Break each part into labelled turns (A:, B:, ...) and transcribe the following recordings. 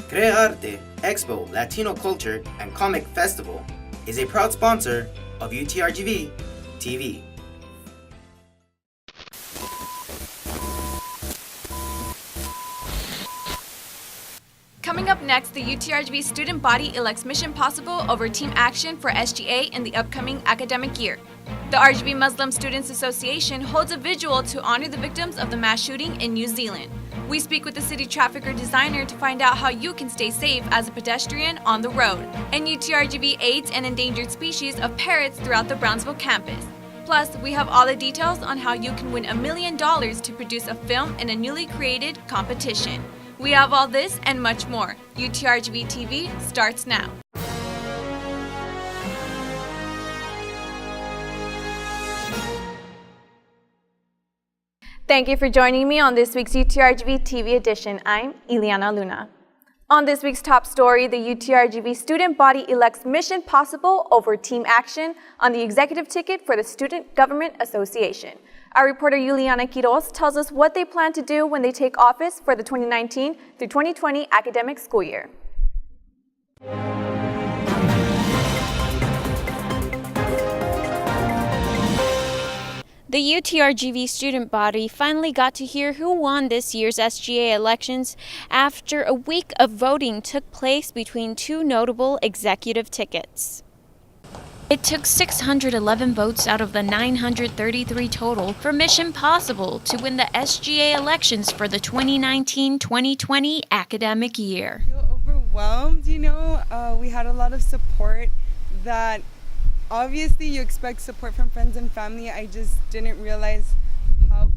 A: Crea Arte, Expo, Latino Culture, and Comic Festival is a proud sponsor of UTRGV TV.
B: Coming up next, the UTRGV student body elects Mission Possible over Team Action for SGA in the upcoming academic year. The RGV Muslim Students Association holds a vigil to honor the victims of the mass shooting in New Zealand. We speak with the city trafficker designer to find out how you can stay safe as a pedestrian on the road. And UTRGV aids an endangered species of parrots throughout the Brownsville campus. Plus, we have all the details on how you can win $1 million to produce a film in a newly created competition. We have all this and much more. UTRGV TV starts now. Thank you for joining me on this week's UTRGV TV edition. I'm Ileana Luna. On this week's top story, the UTRGV student body elects Mission Possible over Team Action on the executive ticket for the Student Government Association. Our reporter Juliana Quiroz tells us what they plan to do when they take office for the 2019 through 2020 academic school year. The UTRGV student body finally got to hear who won this year's SGA elections after a week of voting took place between two notable executive tickets. It took 611 votes out of the 933 total for Mission Possible to win the SGA elections for the 2019-2020 academic year.
C: I feel overwhelmed, we had a lot of support that obviously you expect support from friends and family. I just didn't realize how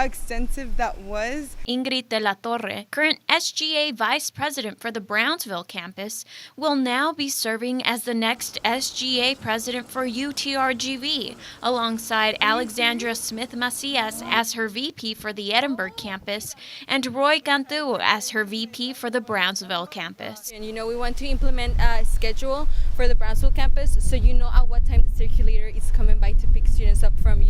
C: extensive that was.
B: Ingrid de la Torre, current SGA Vice President for the Brownsville campus, will now be serving as the next SGA President for UTRGV, alongside Alexandra Smith Macias as her VP for the Edinburgh campus and Roy Cantu as her VP for the Brownsville campus.
D: And we want to implement a schedule for the Brownsville campus so at what time the circulator is coming by to pick students up from,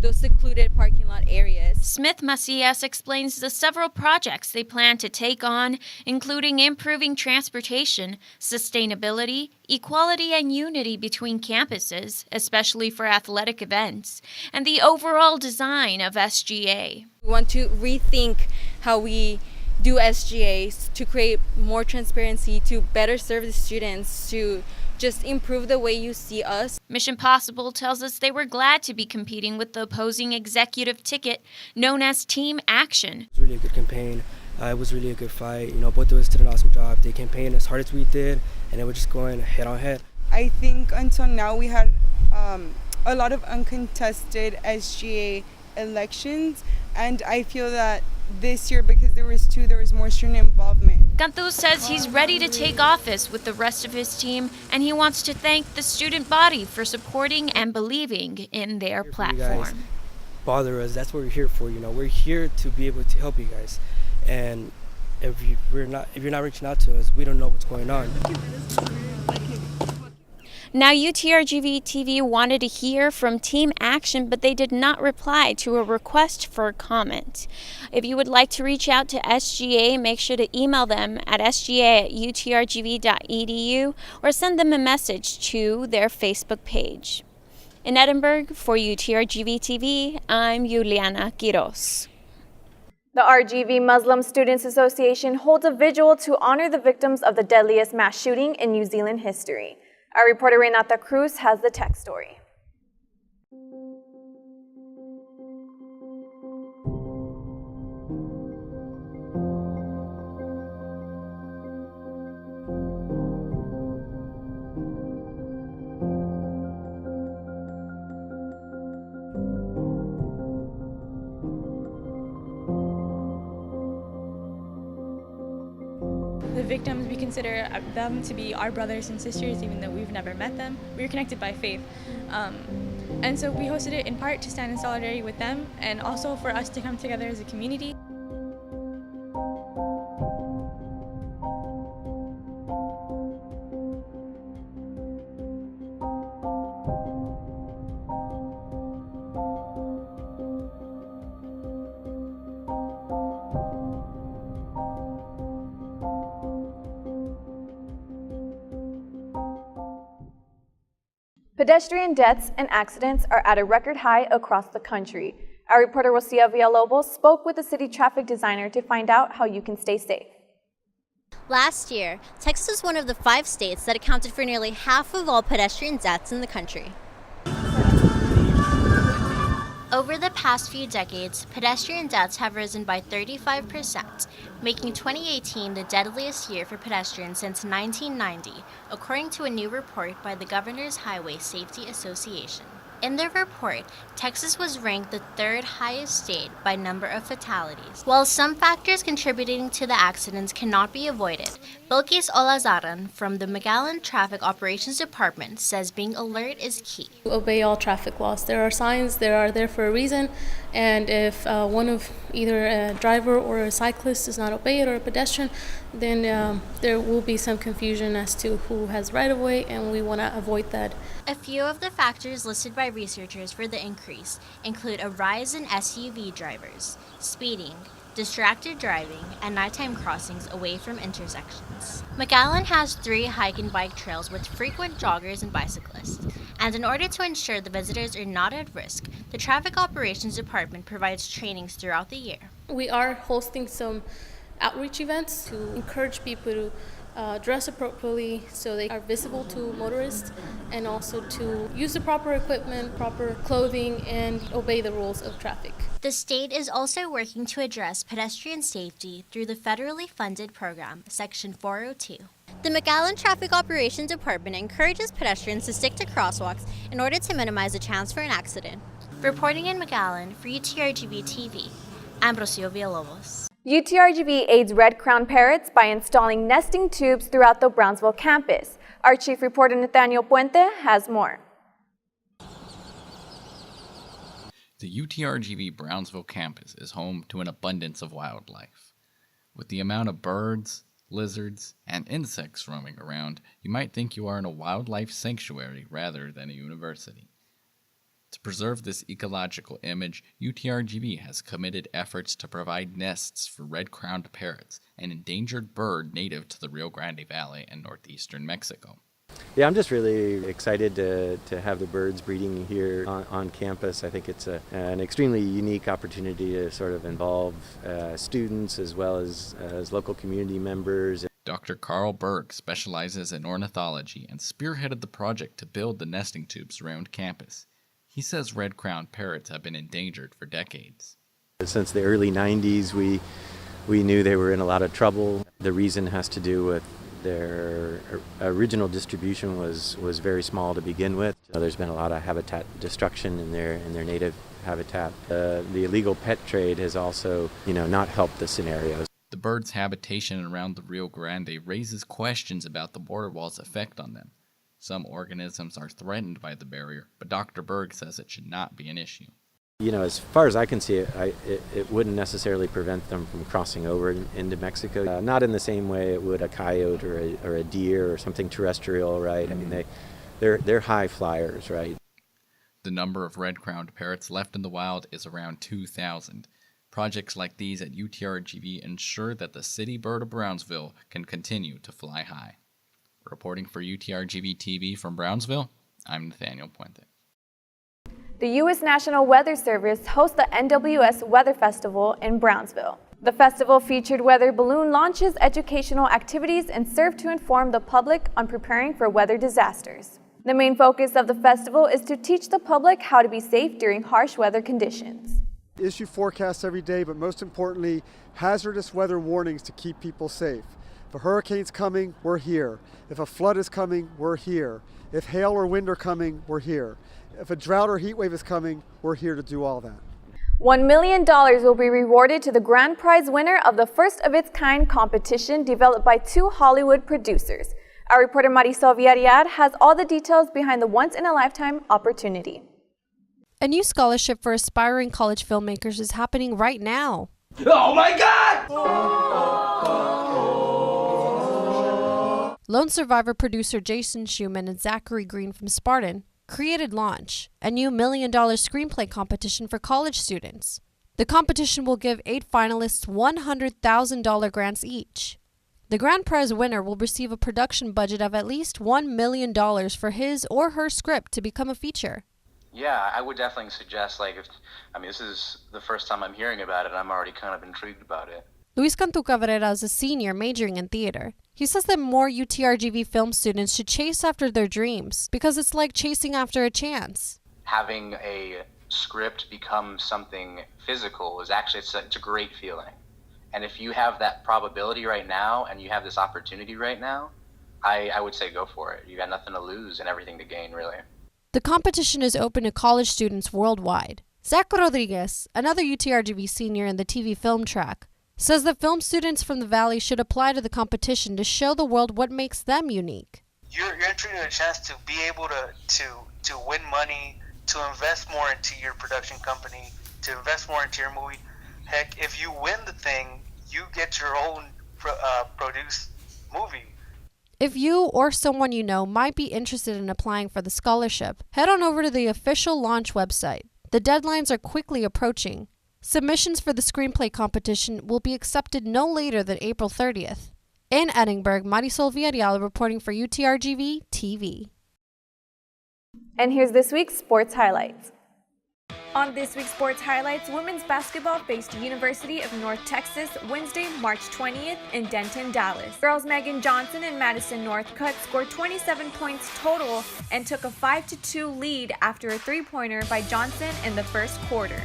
D: those secluded parking lot areas.
B: Smith Macias explains the several projects they plan to take on, including improving transportation, sustainability, equality and unity between campuses, especially for athletic events, and the overall design of SGA.
D: We want to rethink how we do SGAs to create more transparency, to better serve the students, to just improve the way you see us.
B: Mission Possible tells us they were glad to be competing with the opposing executive ticket known as Team Action.
E: It was really a good campaign. It was really a good fight. Both of us did an awesome job. They campaigned as hard as we did, and they were just going head on head.
C: I think until now we had a lot of uncontested SGA elections, and I feel that this year, because there was more student involvement.
B: Cantu says he's ready to take office with the rest of his team, and he wants to thank the student body for supporting and believing in their platform.
E: Bother us, that's what we're here for. We're here to be able to help you guys, and if you're not reaching out to us, we don't know what's going on.
B: Now, UTRGV TV wanted to hear from Team Action, but they did not reply to a request for comment. If you would like to reach out to SGA, make sure to email them at sga@utrgv.edu or send them a message to their Facebook page. In Edinburgh, for UTRGV TV, I'm Juliana Quiroz. The RGV Muslim Students Association holds a vigil to honor the victims of the deadliest mass shooting in New Zealand history. Our reporter Renata Cruz has the tech story.
F: The victims, we consider them to be our brothers and sisters, even though we've never met them. We're connected by faith. And so we hosted it in part to stand in solidarity with them and also for us to come together as a community.
B: Pedestrian deaths and accidents are at a record high across the country. Our reporter Rosia Villalobos spoke with the city traffic designer to find out how you can stay safe.
G: Last year, Texas was one of the 5 states that accounted for nearly half of all pedestrian deaths in the country. Over the past few decades, pedestrian deaths have risen by 35%, making 2018 the deadliest year for pedestrians since 1990, according to a new report by the Governor's Highway Safety Association. In their report, Texas was ranked the 3rd highest state by number of fatalities. While some factors contributing to the accidents cannot be avoided, Bilkis Olazaran from the McAllen Traffic Operations Department says being alert is key.
H: Obey all traffic laws. There are signs, they are there for a reason, and if one of either a driver or a cyclist does not obey it, or a pedestrian, then there will be some confusion as to who has right of way, and we want to avoid that.
G: A few of the factors listed by researchers for the increase include a rise in SUV drivers, speeding, distracted driving, and nighttime crossings away from intersections. McAllen has 3 hike and bike trails with frequent joggers and bicyclists, and in order to ensure the visitors are not at risk, the Traffic Operations Department provides trainings throughout the year.
H: We are hosting some outreach events to encourage people to dress appropriately so they are visible to motorists, and also to use the proper equipment, proper clothing, and obey the rules of traffic.
G: The state is also working to address pedestrian safety through the federally funded program, Section 402. The McAllen Traffic Operations Department encourages pedestrians to stick to crosswalks in order to minimize the chance for an accident. Reporting in McAllen for UTRGV-TV, I'm Rocio Villalobos.
B: UTRGV aids red-crowned parrots by installing nesting tubes throughout the Brownsville campus. Our chief reporter Nathaniel Puente has more.
I: The UTRGV Brownsville campus is home to an abundance of wildlife. With the amount of birds, lizards, and insects roaming around, you might think you are in a wildlife sanctuary rather than a university. To preserve this ecological image, UTRGV has committed efforts to provide nests for red-crowned parrots, an endangered bird native to the Rio Grande Valley in northeastern Mexico.
J: Yeah, I'm just really excited to have the birds breeding here on campus. I think it's an extremely unique opportunity to sort of involve students as well as local community members.
I: Dr. Carl Berg specializes in ornithology and spearheaded the project to build the nesting tubes around campus. He says red-crowned parrots have been endangered for decades.
J: Since the early 90s, we knew they were in a lot of trouble. The reason has to do with their original distribution was very small to begin with. There's been a lot of habitat destruction in their native habitat. The illegal pet trade has also, not helped the scenarios.
I: The birds' habitation around the Rio Grande raises questions about the border wall's effect on them. Some organisms are threatened by the barrier, but Dr. Berg says it should not be an issue.
J: As far as I can see it wouldn't necessarily prevent them from crossing over into Mexico. Not in the same way it would a coyote or a deer or something terrestrial, right? I mean, they're high flyers, right?
I: The number of red-crowned parrots left in the wild is around 2,000. Projects like these at UTRGV ensure that the city bird of Brownsville can continue to fly high. Reporting for UTRGV-TV from Brownsville, I'm Nathaniel Puente.
B: The U.S. National Weather Service hosts the NWS Weather Festival in Brownsville. The festival featured weather balloon launches, educational activities, and served to inform the public on preparing for weather disasters. The main focus of the festival is to teach the public how to be safe during harsh weather conditions.
K: Issue forecasts every day, but most importantly, hazardous weather warnings to keep people safe. If a hurricane's coming, we're here. If a flood is coming, we're here. If hail or wind are coming, we're here. If a drought or heat wave is coming, we're here to do all that.
B: $1 million will be rewarded to the grand prize winner of the first-of-its-kind competition developed by 2 Hollywood producers. Our reporter Marisol Villarreal has all the details behind the once-in-a-lifetime opportunity.
L: A new scholarship for aspiring college filmmakers is happening right now.
M: Oh my God!
L: Lone Survivor producer Jason Schumann and Zachary Green from Spartan created Launch, a new $1 million screenplay competition for college students. The competition will give 8 finalists $100,000 grants each. The grand prize winner will receive a production budget of at least $1 million for his or her script to become a feature.
M: Yeah, I would definitely suggest, this is the first time I'm hearing about it. I'm already kind of intrigued about it.
L: Luis Cantu Cabrera is a senior majoring in theater. He says that more UTRGV film students should chase after their dreams because it's like chasing after a chance.
M: Having a script become something physical is actually, it's a great feeling. And if you have that probability right now and you have this opportunity right now, I would say go for it. You got nothing to lose and everything to gain, really.
L: The competition is open to college students worldwide. Zach Rodriguez, another UTRGV senior in the TV film track, says that film students from the Valley should apply to the competition to show the world what makes them unique.
N: You're entering a chance to be able to win money, to invest more into your production company, to invest more into your movie. Heck, if you win the thing, you get your own produced movie.
L: If you or someone you know might be interested in applying for the scholarship, head on over to the official launch website. The deadlines are quickly approaching. Submissions for the screenplay competition will be accepted no later than April 30th. In Edinburgh, Marisol Villarreal reporting for UTRGV TV.
B: And here's this week's sports highlights. On this week's sports highlights, women's basketball faced University of North Texas Wednesday, March 20th in Denton, Dallas. Girls Megan Johnson and Madison Northcutt scored 27 points total and took a 5-2 lead after a three-pointer by Johnson in the first quarter.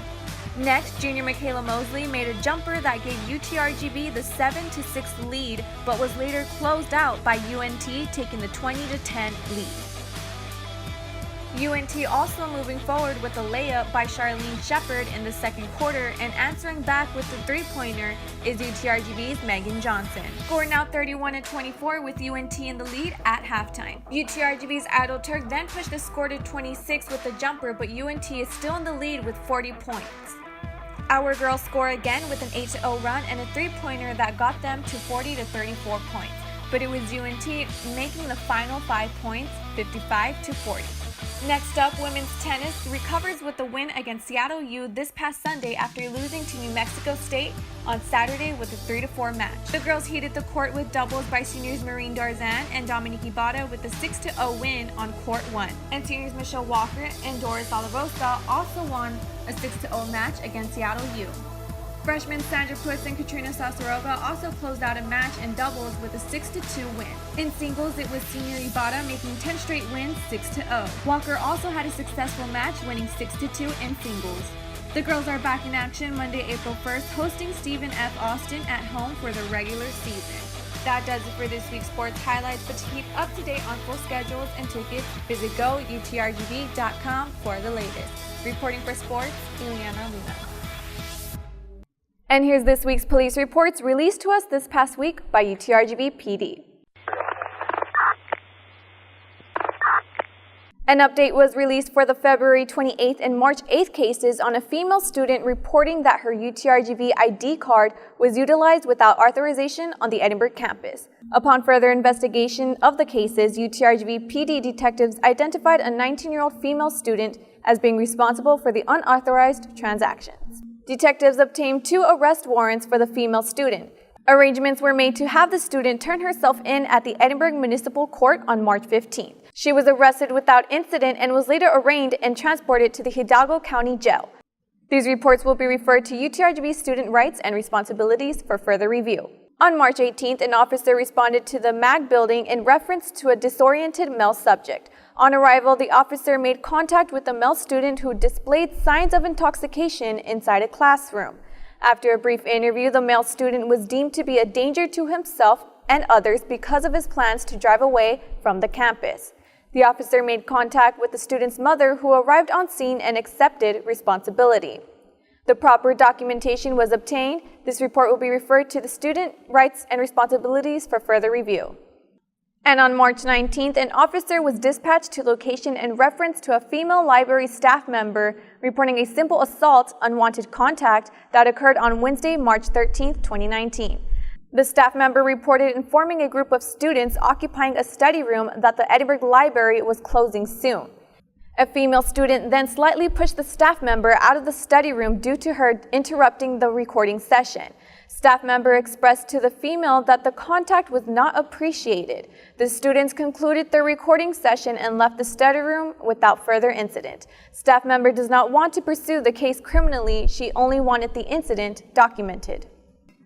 B: Next, junior Michaela Mosley made a jumper that gave UTRGV the 7-6 lead, but was later closed out by UNT taking the 20-10 lead. UNT also moving forward with a layup by Charlene Shepard in the second quarter, and answering back with the three-pointer is UTRGV's Megan Johnson. Score now 31-24 with UNT in the lead at halftime. UTRGV's Adel Turk then pushed the score to 26 with a jumper, but UNT is still in the lead with 40 points. Our girls score again with an 8-0 run and a three-pointer that got them to 40-34 points, but it was UNT making the final 5 points, 55-40. Next up, women's tennis recovers with the win against Seattle U this past Sunday after losing to New Mexico State on Saturday with a 3-4 match. The girls heated the court with doubles by seniors Maureen Darzan and Dominique Ibarra with a 6-0 win on court 1. And seniors Michelle Walker and Doris Alarosa also won a 6-0 match against Seattle U. Freshmen Sandra Puss and Katrina Sasaroga also closed out a match in doubles with a 6-2 win. In singles, it was senior Ibarra making 10 straight wins, 6-0. Walker also had a successful match, winning 6-2 in singles. The girls are back in action Monday, April 1st, hosting Stephen F. Austin at home for the regular season. That does it for this week's sports highlights, but to keep up to date on full schedules and tickets, visit goutrgv.com for the latest. Reporting for sports, Ileana Luna. And here's this week's police reports released to us this past week by UTRGV PD. An update was released for the February 28th and March 8th cases on a female student reporting that her UTRGV ID card was utilized without authorization on the Edinburgh campus. Upon further investigation of the cases, UTRGV PD detectives identified a 19-year-old female student as being responsible for the unauthorized transactions. Detectives obtained 2 arrest warrants for the female student. Arrangements were made to have the student turn herself in at the Edinburgh Municipal Court on March 15th. She was arrested without incident and was later arraigned and transported to the Hidalgo County Jail. These reports will be referred to UTRGV Student Rights and Responsibilities for further review. On March 18th, an officer responded to the MAG building in reference to a disoriented male subject. On arrival, the officer made contact with a male student who displayed signs of intoxication inside a classroom. After a brief interview, the male student was deemed to be a danger to himself and others because of his plans to drive away from the campus. The officer made contact with the student's mother, who arrived on scene and accepted responsibility. The proper documentation was obtained. This report will be referred to the Student Rights and Responsibilities for further review. And on March 19th, an officer was dispatched to location in reference to a female library staff member reporting a simple assault, unwanted contact, that occurred on Wednesday, March 13th, 2019. The staff member reported informing a group of students occupying a study room that the Edinburgh Library was closing soon. A female student then slightly pushed the staff member out of the study room due to her interrupting the recording session. Staff member expressed to the female that the contact was not appreciated. The students concluded their recording session and left the study room without further incident. Staff member does not want to pursue the case criminally. She only wanted the incident documented.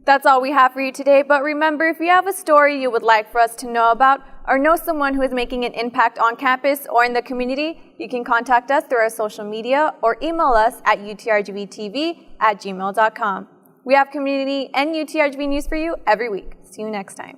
B: That's all we have for you today, but remember, if you have a story you would like for us to know about or know someone who is making an impact on campus or in the community, you can contact us through our social media or email us at utrgvtv@gmail.com. We have community and UTRGV news for you every week. See you next time.